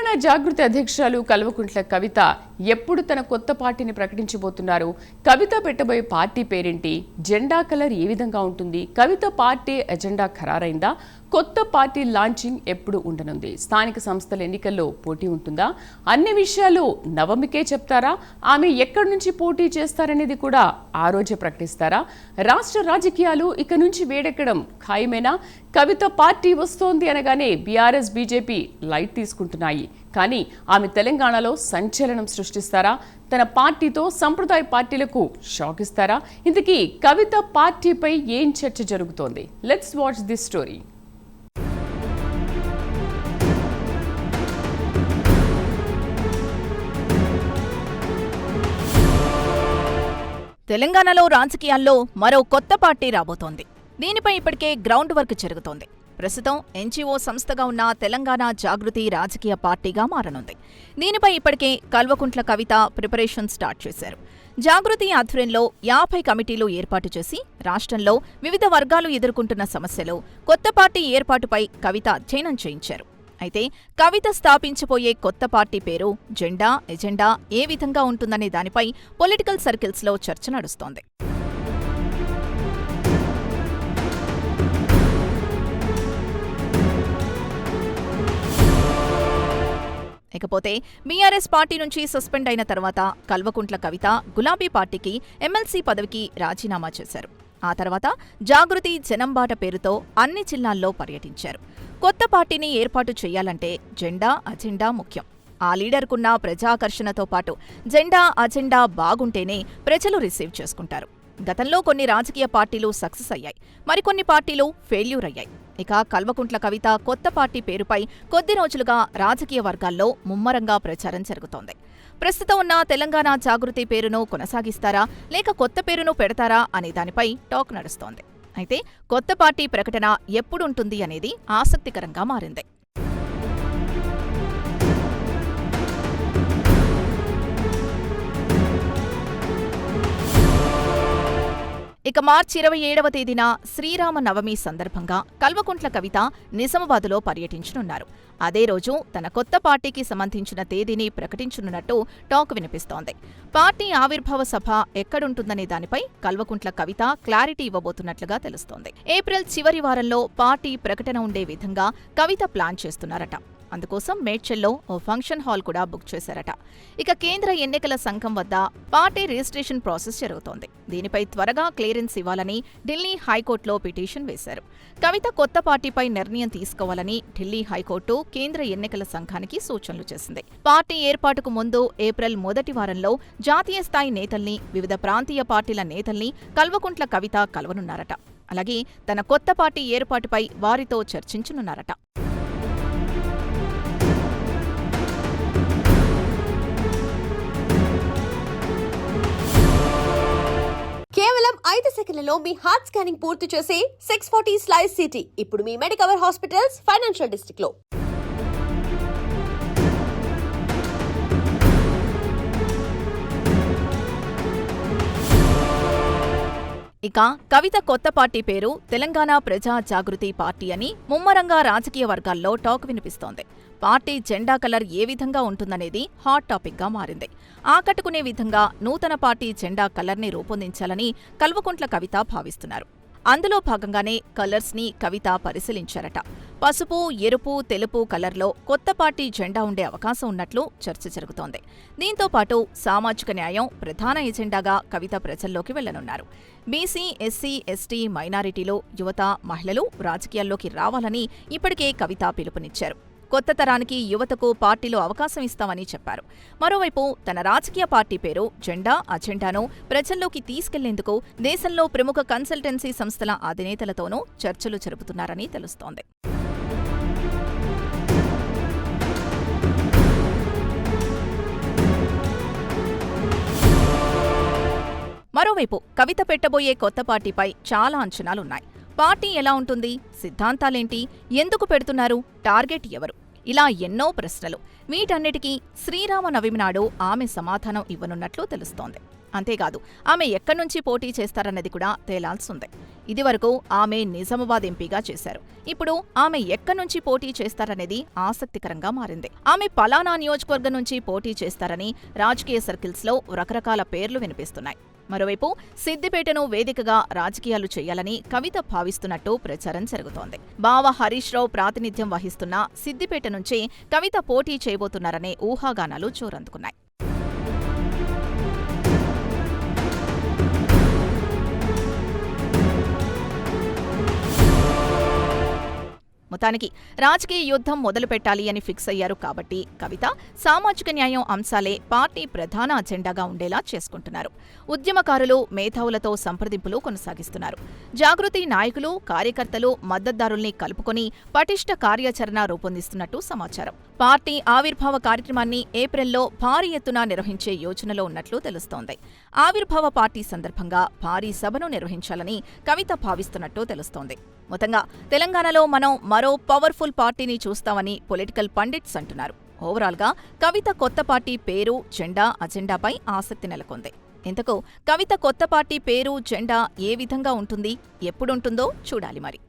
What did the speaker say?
తెలంగాణ జాగృతి అధ్యక్షురాలు కల్వకుంట్ల కవిత ఎప్పుడు తన కొత్త పార్టీని ప్రకటించబోతున్నారు? కవిత పెట్టబోయే పార్టీ పేరేంటి? జెండా కలర్ ఏ విధంగా ఉంటుంది? కవిత పార్టీ ఎజెండా ఖరారైందా? కొత్త పార్టీ లాంచింగ్ ఎప్పుడు ఉండనుంది? స్థానిక సంస్థల ఎన్నికల్లో పోటీ ఉంటుందా? అన్ని విషయాలు నవమికే చెప్తారా? ఆమె ఎక్కడి నుంచి పోటీ చేస్తారనేది కూడా ఆ రోజే ప్రకటిస్తారా? రాష్ట్ర రాజకీయాలు ఇక నుంచి వేడెక్కడం ఖాయమేనా? కవిత పార్టీ వస్తోంది అనగానే బీఆర్ఎస్ బీజేపీ లైట్ తీసుకుంటున్నాయి. కానీ ఆమె తెలంగాణలో సంచలనం సృష్టిస్తారా? తన పార్టీతో సంప్రదాయ పార్టీలకు షాక్ ఇస్తారా? ఇంతకీ కవిత పార్టీపై ఏం చర్చ జరుగుతోంది? Let's watch this story. తెలంగాణలో రాజకీయాల్లో మరో కొత్త పార్టీ రాబోతోంది. దీనిపై ఇప్పటికే గ్రౌండ్ వర్క్ జరుగుతోంది. ప్రస్తుతం ఎన్జీఓ సంస్థగా ఉన్న తెలంగాణ జాగృతి రాజకీయ పార్టీగా మారనుంది. దీనిపై ఇప్పటికే కల్వకుంట్ల కవిత ప్రిపరేషన్ స్టార్ట్ చేశారు. జాగృతి ఆధ్వర్యంలో 50 కమిటీలు ఏర్పాటు చేసి రాష్ట్రంలో వివిధ వర్గాలు ఎదుర్కొంటున్న సమస్యలు, కొత్త పార్టీ ఏర్పాటుపై కవిత అధ్యయనం చేయించారు. అయితే కవిత స్థాపించబోయే కొత్త పార్టీ పేరు, జెండా, ఎజెండా ఏ విధంగా ఉంటుందనే దానిపై పొలిటికల్ సర్కిల్స్లో చర్చ నడుస్తోంది. ఇకపోతే బీఆర్ఎస్ పార్టీ నుంచి సస్పెండ్ అయిన తర్వాత కల్వకుంట్ల కవిత గులాబీ పార్టీకి ఎమ్మెల్సీ పదవికి రాజీనామా చేశారు. ఆ తర్వాత జాగృతి జనంబాట పేరుతో అన్ని జిల్లాల్లో పర్యటించారు. కొత్త పార్టీని ఏర్పాటు చేయాలంటే జెండా, అజెండా ముఖ్యం. ఆ లీడర్కున్న ప్రజాకర్షణతో పాటు జెండా, అజెండా బాగుంటేనే ప్రజలు రిసీవ్ చేసుకుంటారు. గతంలో కొన్ని రాజకీయ పార్టీలు సక్సెస్ అయ్యాయి, మరికొన్ని పార్టీలు ఫెయిల్యూర్ అయ్యాయి. ఇక కల్వకుంట్ల కవిత కొత్త పార్టీ పేరుపై కొద్ది రోజులుగా రాజకీయ వర్గాల్లో ముమ్మరంగా ప్రచారం జరుగుతోంది. ప్రస్తుతం ఉన్న తెలంగాణ జాగృతి పేరును కొనసాగిస్తారా, లేక కొత్త పేరును పెడతారా అనే దానిపై టాక్ నడుస్తోంది. అయితే కొత్త పార్టీ ప్రకటన ఎప్పుడుంటుంది అనేది ఆసక్తికరంగా మారింది. ఇక మార్చి 27వ తేదీన శ్రీరామ నవమి సందర్భంగా కల్వకుంట్ల కవిత నిజామాబాద్లో పర్యటించనున్నారు. అదే రోజు తన కొత్త పార్టీకి సంబంధించిన తేదీని ప్రకటించనున్నట్టు టాక్ వినిపిస్తోంది. పార్టీ ఆవిర్భావ సభ ఎక్కడుంటుందనే దానిపై కల్వకుంట్ల కవిత క్లారిటీ ఇవ్వబోతున్నట్లుగా తెలుస్తోంది. ఏప్రిల్ చివరి వారంలో పార్టీ ప్రకటన ఉండే విధంగా కవిత ప్లాన్ చేస్తున్నారట. అందుకోసం మేడ్చల్లో ఓ ఫంక్షన్ హాల్ కూడా బుక్ చేశారట. ఇక కేంద్ర ఎన్నికల సంఘం వద్ద పార్టీ రిజిస్ట్రేషన్ ప్రాసెస్ జరుగుతోంది. దీనిపై త్వరగా క్లియరెన్స్ ఇవ్వాలని ఢిల్లీ హైకోర్టులో పిటిషన్ వేశారు. కవిత కొత్త పార్టీపై నిర్ణయం తీసుకోవాలని ఢిల్లీ హైకోర్టు కేంద్ర ఎన్నికల సంఘానికి సూచనలు చేసింది. పార్టీ ఏర్పాటుకు ముందు ఏప్రిల్ మొదటి వారంలో జాతీయ స్థాయి నేతల్ని, వివిధ ప్రాంతీయ పార్టీల నేతల్ని కల్వకుంట్ల కవిత కలవనున్నారట. అలాగే తన కొత్త పార్టీ ఏర్పాటుపై వారితో చర్చించనున్నారట. కేవలం 5 సెకన్లలో మీ హార్ట్ స్కానింగ్ పూర్తి చేసే 640 స్లైస్ సిటీ ఇప్పుడు మీ మెడికవర్ హాస్పిటల్స్ ఫైనాన్షియల్ డిస్ట్రిక్ట్ లో. ఇక కవిత కొత్త పార్టీ పేరు తెలంగాణ ప్రజా జాగృతి పార్టీ అని ముమ్మరంగా రాజకీయ వర్గాల్లో టాక్ వినిపిస్తోంది. పార్టీ జెండా కలర్ ఏ విధంగా ఉంటుందనేది హాట్ టాపిక్గా మారింది. ఆకట్టుకునే విధంగా నూతన పార్టీ జెండా కలర్ని రూపొందించాలని కల్వకుంట్ల కవిత భావిస్తున్నారు. అందులో భాగంగానే కలర్స్ని కవిత పరిశీలించారట. పసుపు, ఎరుపు, తెలుపు కలర్లో కొత్త పార్టీ జెండా ఉండే అవకాశం ఉన్నట్లు చర్చ జరుగుతోంది. దీంతో పాటు సామాజిక న్యాయం ప్రధాన ఎజెండాగా కవిత ప్రజల్లోకి వెళ్లనున్నారు. బీసీ, ఎస్సీ, ఎస్టీ, మైనారిటీలు, యువత, మహిళలు రాజకీయాల్లోకి రావాలని ఇప్పటికే కవిత పిలుపునిచ్చారు. కొత్త తరానికి, యువతకు పార్టీలో అవకాశం ఇస్తామని చెప్పారు. మరోవైపు తన రాజకీయ పార్టీ పేరు, జెండా, అజెండాను ప్రజల్లోకి తీసుకెళ్లేందుకు దేశంలో ప్రముఖ కన్సల్టెన్సీ సంస్థల అధినేతలతోనూ చర్చలు జరుపుతున్నారని తెలుస్తోంది. మరోవైపు కవిత పెట్టబోయే కొత్త పార్టీపై చాలా అంచనాలున్నాయి. పార్టీ ఎలా ఉంటుంది? సిద్ధాంతాలేంటి? ఎందుకు పెడుతున్నారు? టార్గెట్ ఎవరు? ఇలా ఎన్నో ప్రశ్నలు. వీటన్నిటికీ శ్రీరామ నవమి నాడు ఆమె సమాధానం ఇవ్వనున్నట్లు తెలుస్తోంది. అంతేకాదు ఆమె ఎక్కడి నుంచి పోటీ చేస్తారన్నది కూడా తేలాల్సిందే. ఇదివరకు ఆమె నిజామాబాద్ ఎంపీగా చేశారు. ఇప్పుడు ఆమె ఎక్కడి నుంచి పోటీ చేస్తారనేది ఆసక్తికరంగా మారింది. ఆమె పలానా నియోజకవర్గం నుంచి పోటీ చేస్తారని రాజకీయ సర్కిల్స్లో రకరకాల పేర్లు వినిపిస్తున్నాయి. మరోవైపు సిద్దిపేటను వేదికగా రాజకీయాలు చేయాలని కవిత భావిస్తున్నట్టు ప్రచారం జరుగుతోంది. బావ హరీష్ రావు ప్రాతినిధ్యం వహిస్తున్న సిద్దిపేట నుంచి కవిత పోటీ చేయబోతున్నారనే ఊహాగానాలు జోరందుకున్నాయి. మొత్తానికి రాజకీయ యుద్ధం మొదలుపెట్టాలి అని ఫిక్స్ అయ్యారు కాబట్టి కవిత సామాజిక న్యాయం అంశాలే పార్టీ ప్రధాన అజెండాగా ఉండేలా చేసుకుంటున్నారు. ఉద్యమకారులు, మేధావులతో సంప్రదింపులు కొనసాగిస్తున్నారు. జాగృతి నాయకులు, కార్యకర్తలు, మద్దతుదారుల్ని కలుపుకొని పటిష్ట కార్యాచరణ రూపొందిస్తున్నట్టు సమాచారం. పార్టీ ఆవిర్భావ కార్యక్రమాన్ని ఏప్రిల్లో భారీ ఎత్తున నిర్వహించే యోచనలో ఉన్నట్లు తెలుస్తోంది. ఆవిర్భావ పార్టీ సందర్భంగా భారీ సభను నిర్వహించాలని కవిత భావిస్తున్నట్టు తెలుస్తోంది. మొత్తంగా తెలంగాణలో మనం మరో పవర్ఫుల్ పార్టీని చూస్తామని పొలిటికల్ పండిట్స్ అంటున్నారు. ఓవరాల్గా కవిత కొత్త పార్టీ పేరు, జెండా, అజెండాపై ఆసక్తి నెలకొంది. ఇంతకు కవిత కొత్త పార్టీ పేరు, జెండా ఏ విధంగా ఉంటుంది, ఎప్పుడుంటుందో చూడాలి మరి.